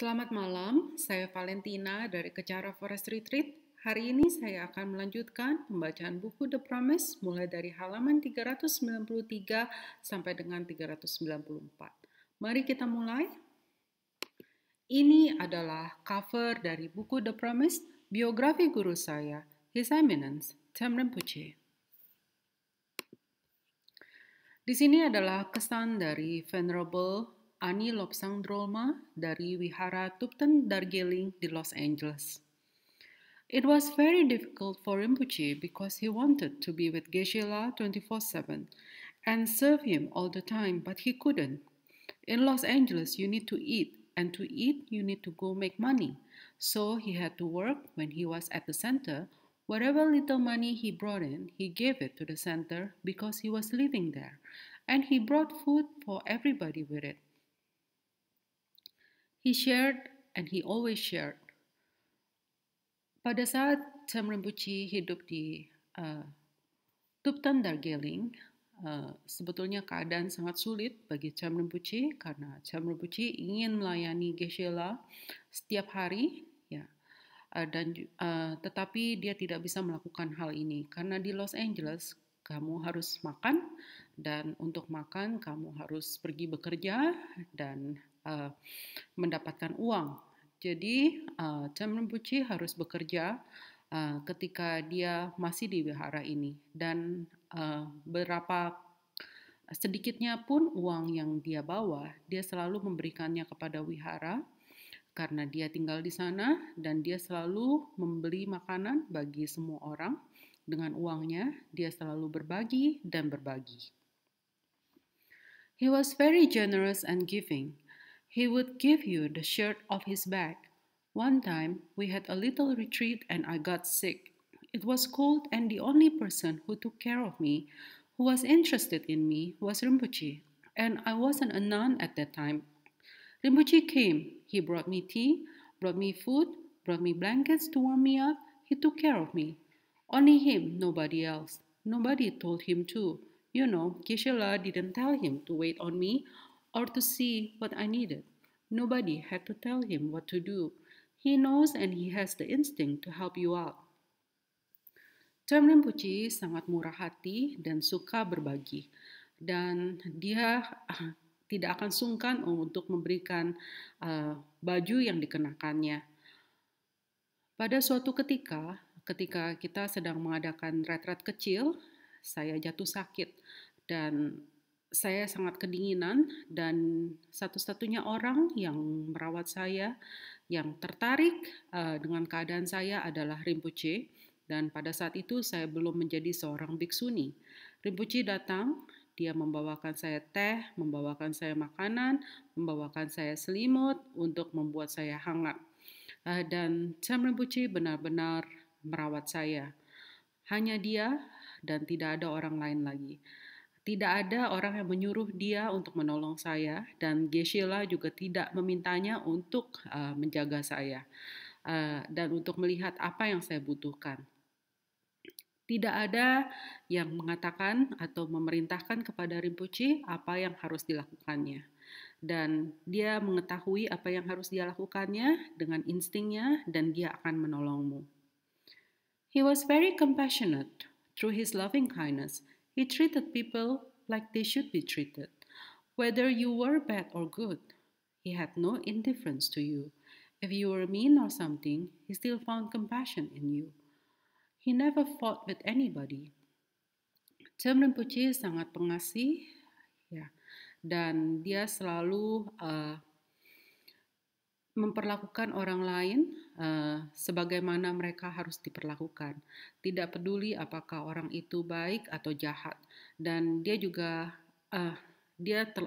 Selamat malam, saya Valentina dari Kecara Forest Retreat. Hari ini saya akan melanjutkan pembacaan buku The Promise mulai dari halaman 393 sampai dengan 394. Mari kita mulai. Ini adalah cover dari buku The Promise, biografi guru saya, His Eminence, Tem Rinpoche. Di sini adalah kesan dari Venerable Ani Lobsang Drolma dari Wihara Thubten Darjeeling di Los Angeles. It was very difficult for Rinpoche because he wanted to be with Geshe-la 24/7 and serve him all the time, but he couldn't. In Los Angeles, you need to eat, and to eat, you need to go make money. So he had to work when he was at the center. Whatever little money he brought in, he gave it to the center because he was living there, and he brought food for everybody with it. He shared, and he always shared. Pada saat Tem Rinpoche hidup di Thubten Darjeeling, sebetulnya keadaan sangat sulit bagi Tem Rinpoche karena Tem Rinpoche ingin melayani Geshe-la setiap hari, ya, tetapi dia tidak bisa melakukan hal ini karena di Los Angeles kamu harus makan, dan untuk makan kamu harus pergi bekerja dan mendapatkan uang. Jadi Tem Rinpoche harus bekerja ketika dia masih di wihara ini, dan berapa sedikitnya pun uang yang dia bawa, dia selalu memberikannya kepada wihara karena dia tinggal di sana, dan dia selalu membeli makanan bagi semua orang. Dengan uangnya, dia selalu berbagi dan berbagi. He was very generous and giving. He would give you the shirt off his back. One time, we had a little retreat and I got sick. It was cold, and the only person who took care of me, who was interested in me, was Rinpoche. And I wasn't a nun at that time. Rinpoche came. He brought me tea, brought me food, brought me blankets to warm me up. He took care of me. Only him, nobody else. Nobody told him to. You know, Geshe-la didn't tell him to wait on me or to see what I needed. Nobody had to tell him what to do. He knows, and he has the instinct to help you out. Tem Rinpoche sangat murah hati dan suka berbagi. Dan dia tidak akan sungkan untuk memberikan baju yang dikenakannya. Pada suatu ketika kita sedang mengadakan retret kecil, saya jatuh sakit dan saya sangat kedinginan, dan satu-satunya orang yang merawat saya, yang tertarik dengan keadaan saya adalah Rinpoche, dan pada saat itu saya belum menjadi seorang biksuni. Rinpoche datang, dia membawakan saya teh, membawakan saya makanan, membawakan saya selimut untuk membuat saya hangat. Dan Tem Rinpoche benar-benar merawat saya. Hanya dia dan tidak ada orang lain lagi. Tidak ada orang yang menyuruh dia untuk menolong saya, dan Geshe-la juga tidak memintanya untuk menjaga saya dan untuk melihat apa yang saya butuhkan. Tidak ada yang mengatakan atau memerintahkan kepada Rinpoche apa yang harus dilakukannya. Dan dia mengetahui apa yang harus dia lakukannya dengan instingnya, dan dia akan menolongmu. He was very compassionate. Through his loving kindness, he treated people like they should be treated, whether you were bad or good. He had no indifference to you. If you were mean or something, he still found compassion in you. He never fought with anybody. Tem Rinpoche sangat pengasih, ya, dan dia selalu memperlakukan orang lain sebagaimana mereka harus diperlakukan. Tidak peduli apakah orang itu baik atau jahat. Dan dia juga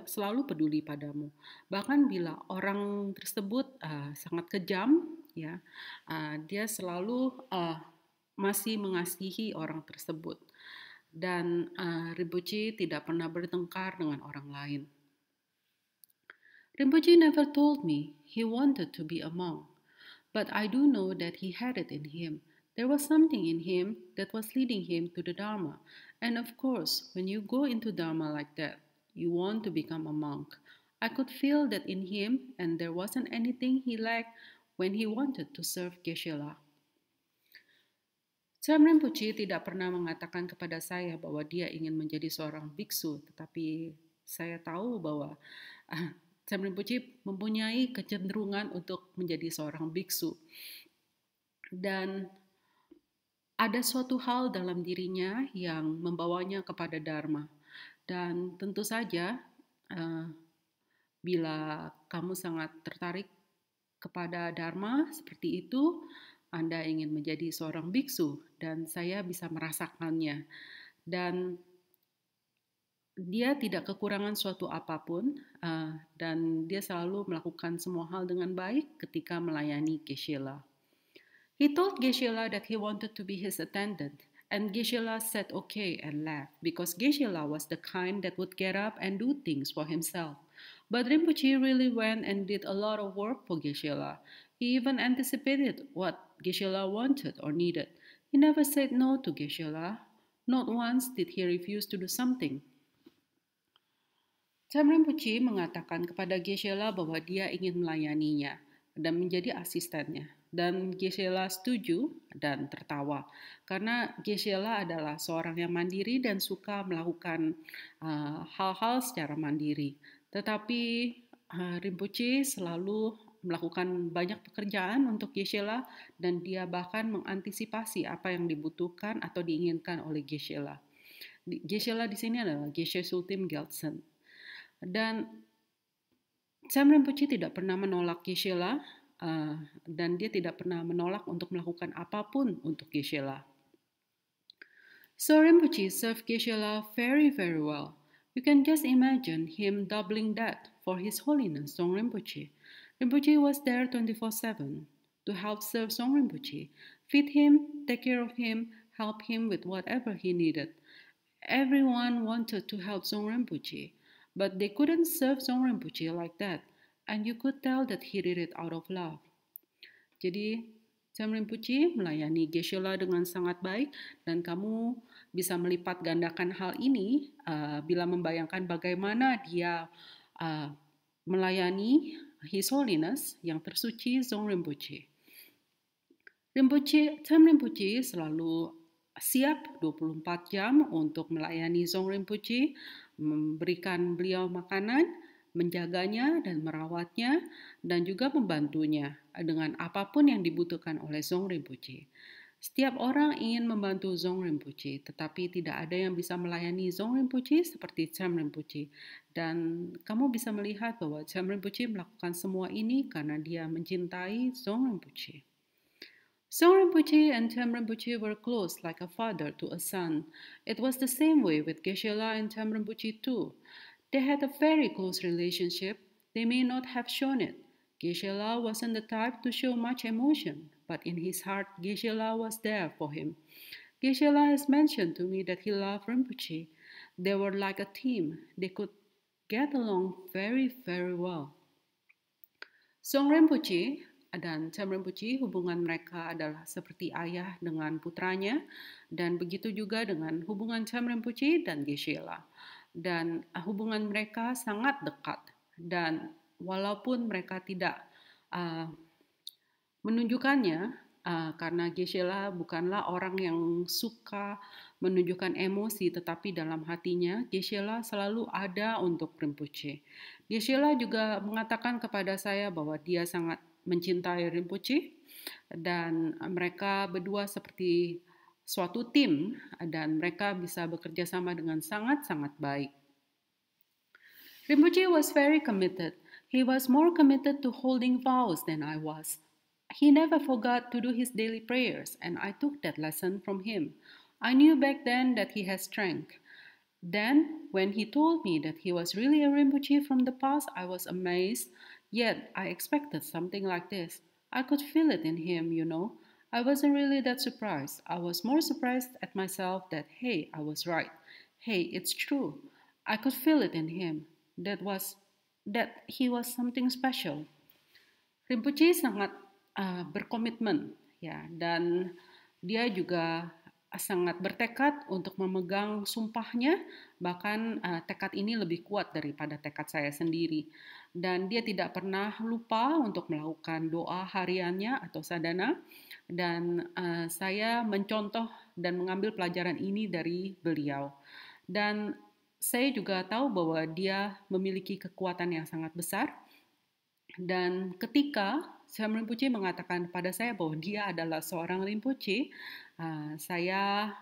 selalu peduli padamu. Bahkan bila orang tersebut sangat kejam, ya, dia selalu masih mengasihi orang tersebut. Dan Rinpoche tidak pernah bertengkar dengan orang lain. Rinpoche never told me he wanted to be a monk, but I do know that he had it in him. There was something in him that was leading him to the Dharma. And of course, when you go into Dharma like that, you want to become a monk. I could feel that in him, and there wasn't anything he lacked when he wanted to serve Geshe-la. Sam Rinpoche tidak pernah mengatakan kepada saya bahwa dia ingin menjadi seorang biksu, tetapi saya tahu bahwa Sam Rinpoche mempunyai kecenderungan untuk menjadi seorang biksu. Dan ada suatu hal dalam dirinya yang membawanya kepada Dharma. Dan tentu saja, bila kamu sangat tertarik kepada Dharma seperti itu, Anda ingin menjadi seorang biksu, dan saya bisa merasakannya. Dan dia tidak kekurangan suatu apapun, dan dia selalu melakukan semua hal dengan baik ketika melayani Geshe-la. He told Geshe-la that he wanted to be his attendant, and Geshe-la said okay and laughed, because Geshe-la was the kind that would get up and do things for himself. But Rinpoche really went and did a lot of work for Geshe-la. He even anticipated what Geshe-la wanted or needed. He never said no to Geshe-la. Not once did he refuse to do something. Sam Rinpoche mengatakan kepada Geshe-la bahwa dia ingin melayaninya dan menjadi asistennya. Dan Geshe-la setuju dan tertawa karena Geshe-la adalah seorang yang mandiri dan suka melakukan hal-hal secara mandiri. Tetapi Rinpoche selalu melakukan banyak pekerjaan untuk Geshe-la dan dia bahkan mengantisipasi apa yang dibutuhkan atau diinginkan oleh Geshe-la. Geshe-la di sini adalah Geshe Sultim Gyaltsen. Dan Sam Rinpoche tidak pernah menolak Geshe-la dan dia tidak pernah menolak untuk melakukan apapun untuk Geshe-la. So Rinpoche served Geshe-la very, very well. You can just imagine him doubling that for His Holiness Song Rinpoche. Rinpoche was there 24/7 to help serve Song Rinpoche, feed him, take care of him, help him with whatever he needed. Everyone wanted to help Song Rinpoche, but they couldn't serve Song Rinpoche like that, and you could tell that he did it out of love. Jadi Sam Rinpoche melayani Geshe-la dengan sangat baik, dan kamu bisa melipat gandakan hal ini bila membayangkan bagaimana dia melayani His Holiness yang tersuci Song Rinpoche. Sam Rinpoche selalu siap 24 jam untuk melayani Song Rinpoche, memberikan beliau makanan, menjaganya dan merawatnya, dan juga membantunya dengan apapun yang dibutuhkan oleh Song Rinpoche. Setiap orang ingin membantu Song Rinpoche, tetapi tidak ada yang bisa melayani Song Rinpoche seperti Sam Rinpoche. Dan kamu bisa melihat bahwa Sam Rinpoche melakukan semua ini karena dia mencintai Song Rinpoche. Song Rinpoche and Sam Rinpoche were close like a father to a son. It was the same way with Geshe-la and Sam Rinpoche too. They had a very close relationship. They may not have shown it. Geshe-la wasn't the type to show much emotion, but in his heart, Geshe-la was there for him. Geshe-la has mentioned to me that he loved Rinpoche. They were like a team. They could get along very, very well. Song Rinpoche dan Sam Rinpoche, hubungan mereka adalah seperti ayah dengan putranya, dan begitu juga dengan hubungan Sam Rinpoche dan Geshe-la. Dan hubungan mereka sangat dekat, dan walaupun mereka tidak menunjukkannya, karena Geshe-la bukanlah orang yang suka menunjukkan emosi, tetapi dalam hatinya Geshe-la selalu ada untuk Rinpoche. Geshe-la juga mengatakan kepada saya bahwa dia sangat mencintai Rinpoche, dan mereka berdua seperti suatu tim, dan mereka bisa bekerja sama dengan sangat-sangat baik. Rinpoche was very committed. He was more committed to holding vows than I was. He never forgot to do his daily prayers, and I took that lesson from him. I knew back then that he has strength. Then, when he told me that he was really a Rinpoche from the past, I was amazed, yet I expected something like this. I could feel it in him, you know. I wasn't really that surprised. I was more surprised at myself that, hey, I was right. Hey, it's true. I could feel it in him. That he was something special. Rinpoche sangat berkomitmen, ya, dan dia juga sangat bertekad untuk memegang sumpahnya, bahkan tekad ini lebih kuat daripada tekad saya sendiri. Dan dia tidak pernah lupa untuk melakukan doa hariannya atau sadana, dan saya mencontoh dan mengambil pelajaran ini dari beliau. Dan saya juga tahu bahwa dia memiliki kekuatan yang sangat besar, dan ketika Sam Rinpoche mengatakan pada saya bahwa dia adalah seorang Rinpoche, saya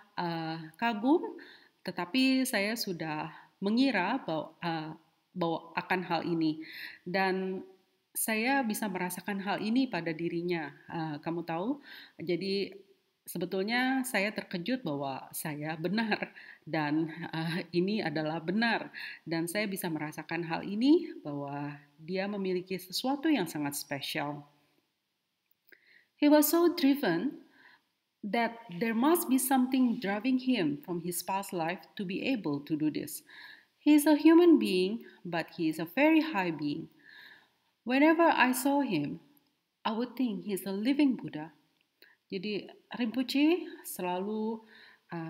kagum, tetapi saya sudah mengira bahwa akan hal ini, dan saya bisa merasakan hal ini pada dirinya. Kamu tahu, jadi sebetulnya saya terkejut bahwa saya benar, dan ini adalah benar, dan saya bisa merasakan hal ini bahwa dia memiliki sesuatu yang sangat spesial. He was so driven that there must be something driving him from his past life to be able to do this. He is a human being, but he is a very high being. Whenever I saw him, I would think he's a living Buddha. Jadi Rinpoche selalu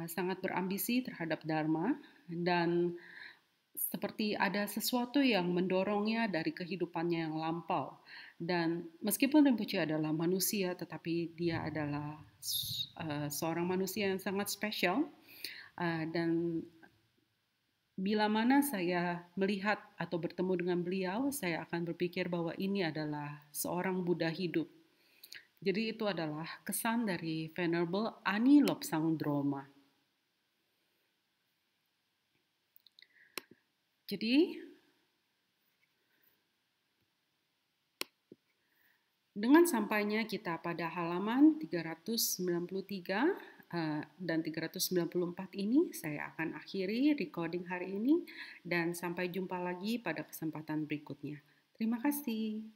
sangat berambisi terhadap Dharma, dan seperti ada sesuatu yang mendorongnya dari kehidupannya yang lampau. Dan meskipun Rinpoche adalah manusia, tetapi dia adalah seorang manusia yang sangat spesial. Dan bila mana saya melihat atau bertemu dengan beliau, saya akan berpikir bahwa ini adalah seorang Buddha hidup. Jadi itu adalah kesan dari Venerable Ani Lobsang Droma. Jadi dengan sampainya kita pada halaman 393 dan 394 ini, saya akan akhiri recording hari ini, dan sampai jumpa lagi pada kesempatan berikutnya. Terima kasih.